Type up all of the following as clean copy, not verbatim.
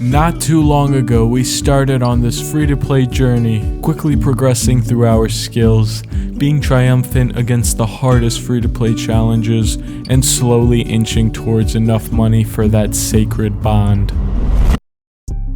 Not too long ago, we started on this free-to-play journey, quickly progressing through our skills, being triumphant against the hardest free-to-play challenges, and slowly inching towards enough money for that sacred bond.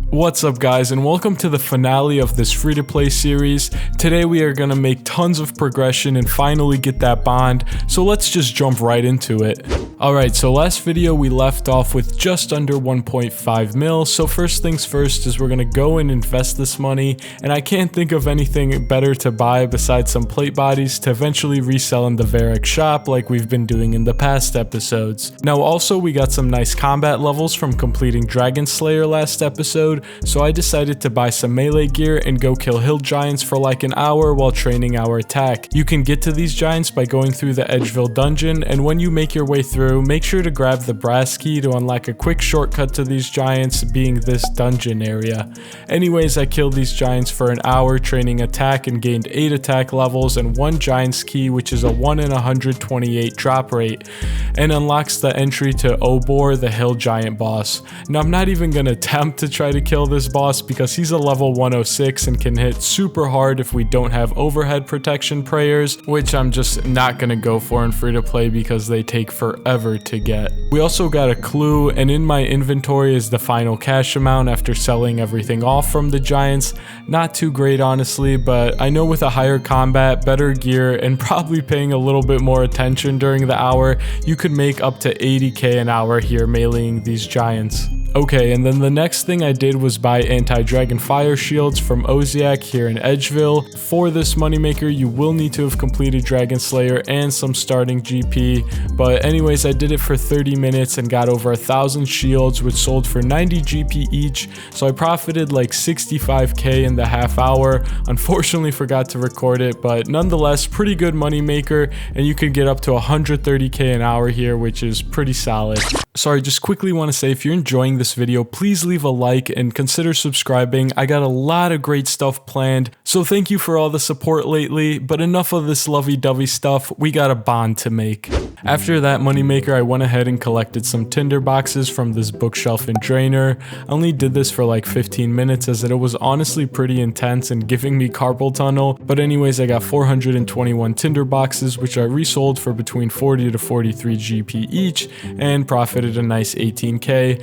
What's up guys, and welcome to the finale of this free-to-play series. Today we are gonna make tons of progression and finally get that bond, so let's just jump right into it. Alright, so last video we left off with just under 1.5 mil, so first things first is we're gonna go and invest this money, and I can't think of anything better to buy besides some plate bodies to eventually resell in the Varrock shop like we've been doing in the past episodes. Now also we got some nice combat levels from completing Dragon Slayer last episode, so I decided to buy some melee gear and go kill hill giants for like an hour while training our attack. You can get to these giants by going through the Anvil dungeon, and when you make your way through, make sure to grab the brass key to unlock a quick shortcut to these giants, being this dungeon area. Anyways, I killed these giants for an hour training attack and gained 8 attack levels and 1 giant's key, which is a 1 in 128 drop rate, and unlocks the entry to Obor, the hill giant boss. Now I'm not even gonna attempt to try to kill this boss because he's a level 106 and can hit super hard if we don't have overhead protection prayers, which I'm just not gonna go for in free to play because they take forever to get. We also got a clue, and in my inventory is the final cash amount after selling everything off from the giants. Not too great honestly, but I know with a higher combat, better gear, and probably paying a little bit more attention during the hour, you could make up to 80k an hour here meleeing these giants. Okay, and then the next thing I did was buy anti-dragon fire shields from Oziak here in Edgeville. For this moneymaker, you will need to have completed Dragon Slayer and some starting GP, but anyways, I did it for 30 minutes and got over 1,000 shields, which sold for 90 GP each, so I profited like 65k in the half hour. Unfortunately forgot to record it, but nonetheless, pretty good moneymaker, and you could get up to 130k an hour here, which is pretty solid. Sorry, just quickly want to say if you're enjoying this video, please leave a like and consider subscribing. I got a lot of great stuff planned, so thank you for all the support lately, but enough of this lovey-dovey stuff, we got a bond to make. After that moneymaker, I went ahead and collected some tinder boxes from this bookshelf and drainer. I only did this for like 15 minutes as it was honestly pretty intense and giving me carpal tunnel, but anyways, I got 421 tinder boxes, which I resold for between 40 to 43 GP each, and profited a nice 18k.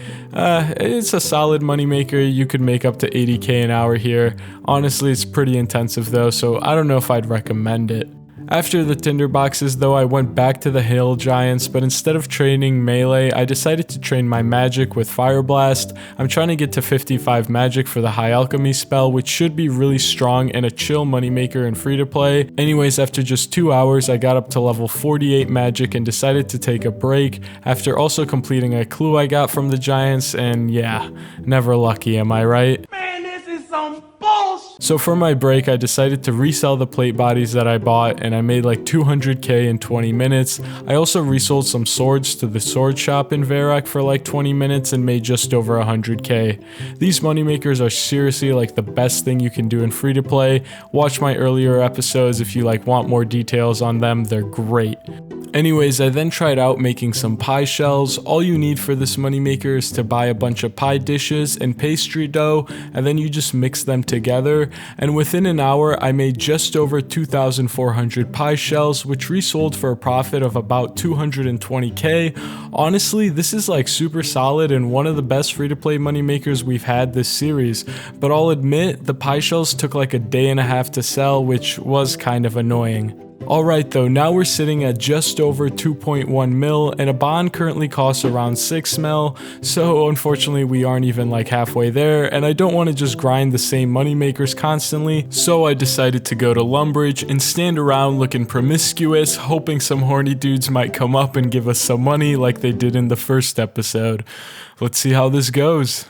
It's a solid moneymaker. You could make up to 80k an hour here. Honestly, it's pretty intensive though, so I don't know if I'd recommend it. After the tinder boxes though, I went back to the hill giants, but instead of training melee, I decided to train my magic with Fire Blast. I'm trying to get to 55 magic for the high alchemy spell, which should be really strong and a chill moneymaker in free to play. Anyways, after just 2 hours, I got up to level 48 magic and decided to take a break after also completing a clue I got from the giants, and yeah, never lucky, am I right? Man, this is some bullshit! So for my break, I decided to resell the plate bodies that I bought, and I made like 200k in 20 minutes. I also resold some swords to the sword shop in Varrock for like 20 minutes and made just over 100k. These moneymakers are seriously like the best thing you can do in free to play. Watch my earlier episodes if you like want more details on them, they're great. Anyways, I then tried out making some pie shells. All you need for this moneymaker is to buy a bunch of pie dishes and pastry dough, and then you just mix them together. And within an hour, I made just over 2,400 pie shells, which resold for a profit of about 220k. Honestly, this is like super solid and one of the best free-to-play moneymakers we've had this series. But I'll admit, the pie shells took like a day and a half to sell, which was kind of annoying. Alright though, now we're sitting at just over 2.1 mil, and a bond currently costs around 6 mil, so unfortunately we aren't even like halfway there, and I don't want to just grind the same moneymakers constantly, so I decided to go to Lumbridge and stand around looking promiscuous, hoping some horny dudes might come up and give us some money like they did in the first episode. Let's see how this goes.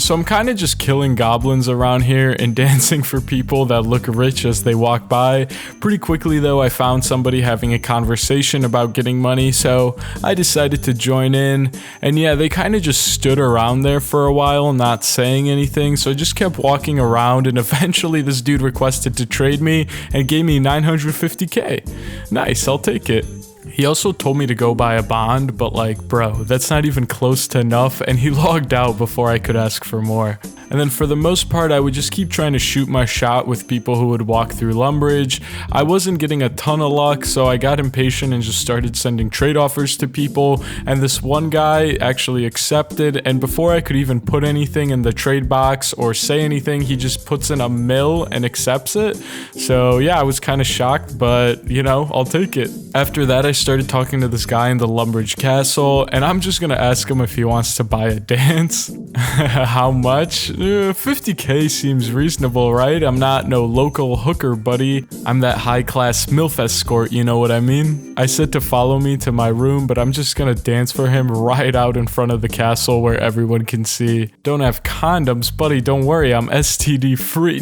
So I'm kind of just killing goblins around here and dancing for people that look rich as they walk by. Pretty quickly though, I found somebody having a conversation about getting money, so I decided to join in. And yeah, they kind of just stood around there for a while, not saying anything, so I just kept walking around, and eventually this dude requested to trade me and gave me 950k. Nice, I'll take it. He also told me to go buy a bond, but like, bro, that's not even close to enough, and he logged out before I could ask for more. And then for the most part, I would just keep trying to shoot my shot with people who would walk through Lumbridge. I wasn't getting a ton of luck, so I got impatient and just started sending trade offers to people, and this one guy actually accepted, and before I could even put anything in the trade box or say anything, he just puts in a mill and accepts it. So yeah, I was kind of shocked, but you know, I'll take it. After that, I started talking to this guy in the Lumbridge castle, and I'm just gonna ask him if he wants to buy a dance. How much? 50k seems reasonable, right? I'm not no local hooker, buddy. I'm that high-class MILF escort, you know what I mean? I said to follow me to my room, but I'm just gonna dance for him right out in front of the castle where everyone can see. Don't have condoms, buddy, don't worry, I'm STD free.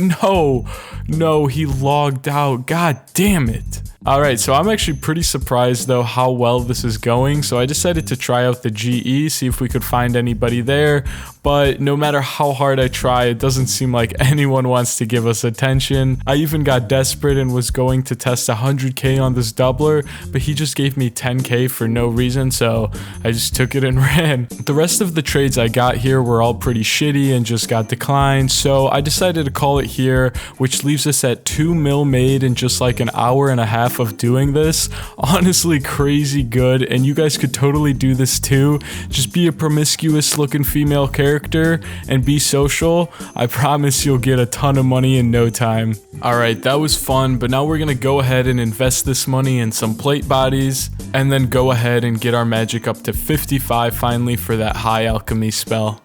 No, he logged out, god damn it. Alright, so I'm actually pretty surprised though how well this is going, so I decided to try out the GE, see if we could find anybody there, but no matter how hard I try, it doesn't seem like anyone wants to give us attention. I even got desperate and was going to test 100k on this doubler, but he just gave me 10k for no reason, so I just took it and ran. The rest of the trades I got here were all pretty shitty and just got declined, so I decided to call it here, which leaves us at 2 mil made in just like an hour and a half of doing this. Honestly, crazy good, and you guys could totally do this too. Just be a promiscuous looking female character and be social. I promise you'll get a ton of money in no time. Alright, that was fun, but now we're gonna go ahead and invest this money in some plate bodies, and then go ahead and get our magic up to 55 finally for that high alchemy spell.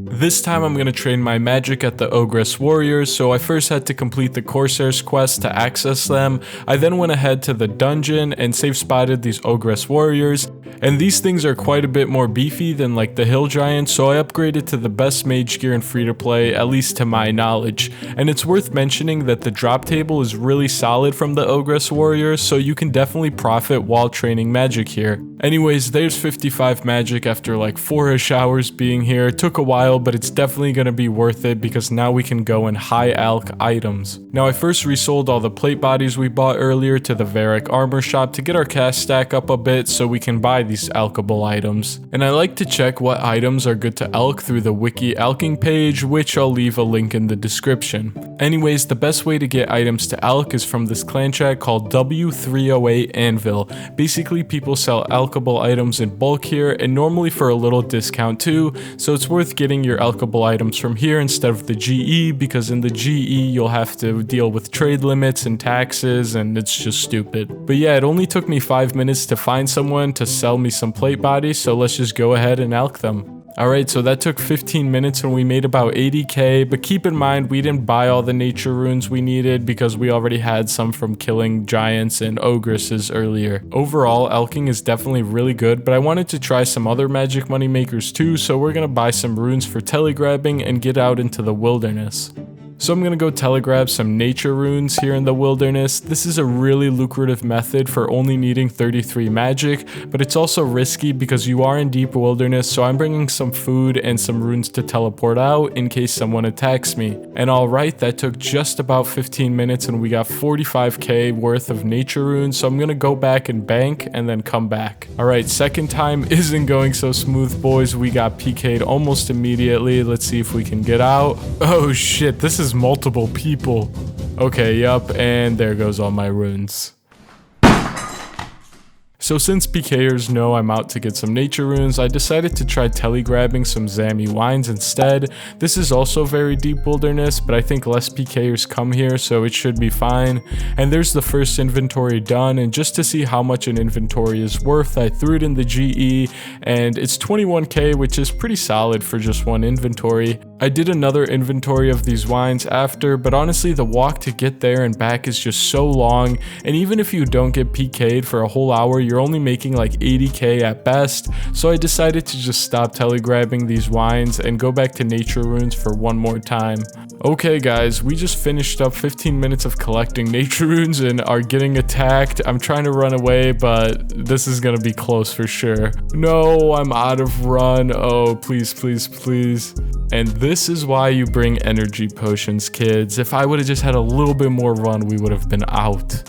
This time I'm going to train my magic at the Ogress Warriors, so I first had to complete the Corsair's quest to access them. I then went ahead to the dungeon and safe spotted these Ogress Warriors, and these things are quite a bit more beefy than like the Hill Giants, so I upgraded to the best mage gear in free-to-play, at least to my knowledge. And it's worth mentioning that the drop table is really solid from the Ogress Warriors, so you can definitely profit while training magic here. Anyways, there's 55 magic after like 4-ish hours being here. It took a while, but it's definitely going to be worth it because now we can go in high alch items. Now I first resold all the plate bodies we bought earlier to the Varrock armor shop to get our cash stack up a bit so we can buy these alchable items. And I like to check what items are good to alch through the wiki alching page, which I'll leave a link in the description. Anyways, the best way to get items to alch is from this clan chat called W308 Anvil. Basically, people sell alchable items in bulk here, and normally for a little discount too, so it's worth getting your alchable items from here instead of the GE, because in the GE you'll have to deal with trade limits and taxes, and it's just stupid. But yeah, it only took me 5 minutes to find someone to sell me some plate bodies, so let's just go ahead and alch them. Alright, so that took 15 minutes and we made about 80k, but keep in mind we didn't buy all the nature runes we needed because we already had some from killing giants and ogresses earlier. Overall, alching is definitely really good, but I wanted to try some other magic money makers too, so we're gonna buy some runes for telegrabbing and get out into the wilderness. So I'm gonna go telegrab some nature runes here in the wilderness. This is a really lucrative method for only needing 33 magic, but it's also risky because you are in deep wilderness, so I'm bringing some food and some runes to teleport out in case someone attacks me. And alright, that took just about 15 minutes and we got 45k worth of nature runes, so I'm gonna go back and bank and then come back. Alright, second time isn't going so smooth, boys. We got PK'd almost immediately. Let's see if we can get out. Oh shit, this is multiple people. Okay, yup, and there goes all my runes. So since PKers know I'm out to get some nature runes, I decided to try telegrabbing some Zami wines instead. This is also very deep wilderness, but I think less PKers come here, so it should be fine. And there's the first inventory done, and just to see how much an inventory is worth, I threw it in the GE, and it's 21k, which is pretty solid for just one inventory. I I did another inventory of these wines after, but honestly the walk to get there and back is just so long, and even if you don't get PK'd for a whole hour, you're only making like 80k at best, so I decided to just stop telegrabbing these wines and go back to nature runes for one more time. Okay guys, we just finished up 15 minutes of collecting nature runes and are getting attacked. I'm trying to run away, but this is gonna be close for sure. No, I'm out of run. Oh, please, please, please. And this is why you bring energy potions, kids. If I would have just had a little bit more run, we would have been out.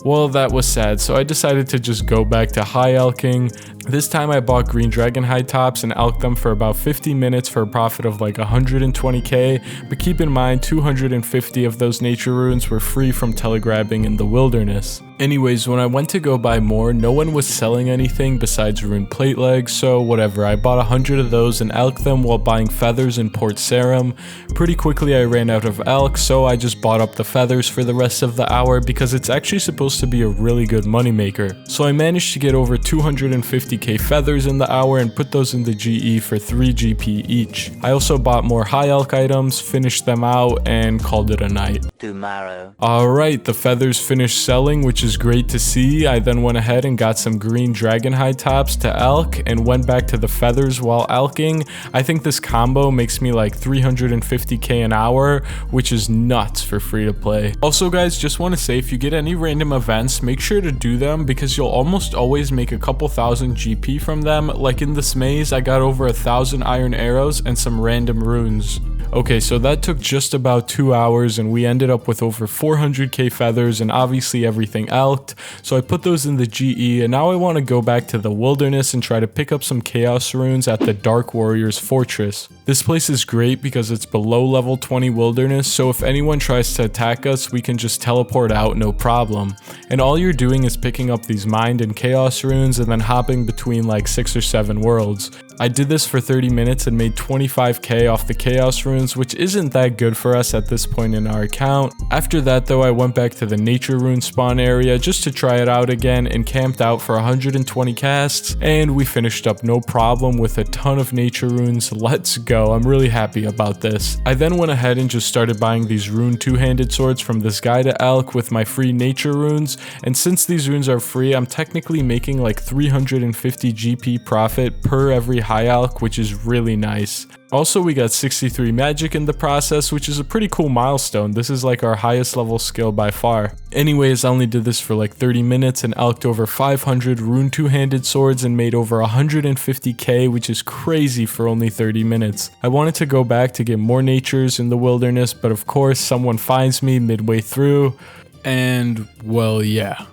Well, that was sad, so I decided to just go back to high alching. This time I bought green dragon hide tops and alched them for about 50 minutes for a profit of like 120k, but keep in mind 250 of those nature runes were free from telegrabbing in the wilderness. Anyways, when I went to go buy more, no one was selling anything besides rune plate legs, so whatever, I bought 100 of those and alched them while buying feathers in Port Sarum. Pretty quickly I ran out of alch, so I just bought up the feathers for the rest of the hour because it's actually supposed to be a really good moneymaker. So I managed to get over 250k feathers in the hour and put those in the GE for 3 GP each. I also bought more high alch items, finished them out, and called it a night. Tomorrow. Alright, the feathers finished selling, which is great to see. I then went ahead and got some green dragon hide tops to alch and went back to the feathers while alching. I think this combo makes me like 350k an hour, which is nuts for free to play. Also guys, just want to say if you get any random events, make sure to do them because you'll almost always make a couple thousand GP from them. Like in this maze, I got over 1,000 iron arrows and some random runes. Okay, so that took just about 2 hours and we ended up with over 400k feathers and obviously everything alched. So I put those in the GE and now I want to go back to the wilderness and try to pick up some chaos runes at the Dark Warriors Fortress. This place is great because it's below level 20 wilderness, so if anyone tries to attack us, we can just teleport out no problem. And all you're doing is picking up these mind and chaos runes and then hopping between like 6 or 7 worlds. I did this for 30 minutes and made 25k off the chaos runes, which isn't that good for us at this point in our account. After that though, I went back to the nature rune spawn area just to try it out again and camped out for 120 casts, and we finished up no problem with a ton of nature runes. Let's go, I'm really happy about this. I then went ahead and just started buying these rune two-handed swords from this guy to alch with my free nature runes, and since these runes are free, I'm technically making like 350 GP profit per every high alch, which is really nice. Also, we got 63 magic in the process, which is a pretty cool milestone. This is like our highest level skill by far. Anyways, I only did this for like 30 minutes and alched over 500 rune two-handed swords and made over 150k, which is crazy for only 30 minutes. I wanted to go back to get more natures in the wilderness, but of course someone finds me midway through, and well, yeah.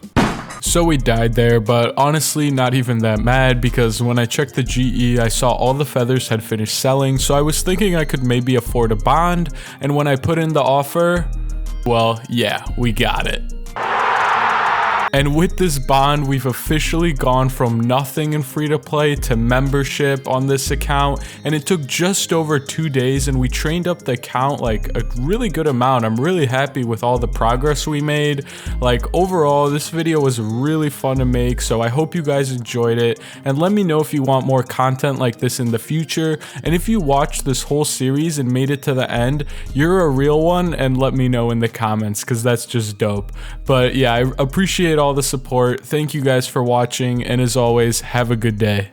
So we died there, but honestly not even that mad because when I checked the GE, I saw all the feathers had finished selling, so I was thinking I could maybe afford a bond, and when I put in the offer, well, yeah, we got it. And with this bond, we've officially gone from nothing in free-to-play to membership on this account, and it took just over 2 days, and we trained up the account like a really good amount. I'm really happy with all the progress we made. Like overall, this video was really fun to make, so I hope you guys enjoyed it, and let me know if you want more content like this in the future, and if you watched this whole series and made it to the end, you're a real one, and let me know in the comments, because that's just dope. But yeah, I appreciate all the support. Thank you guys for watching, and as always, have a good day.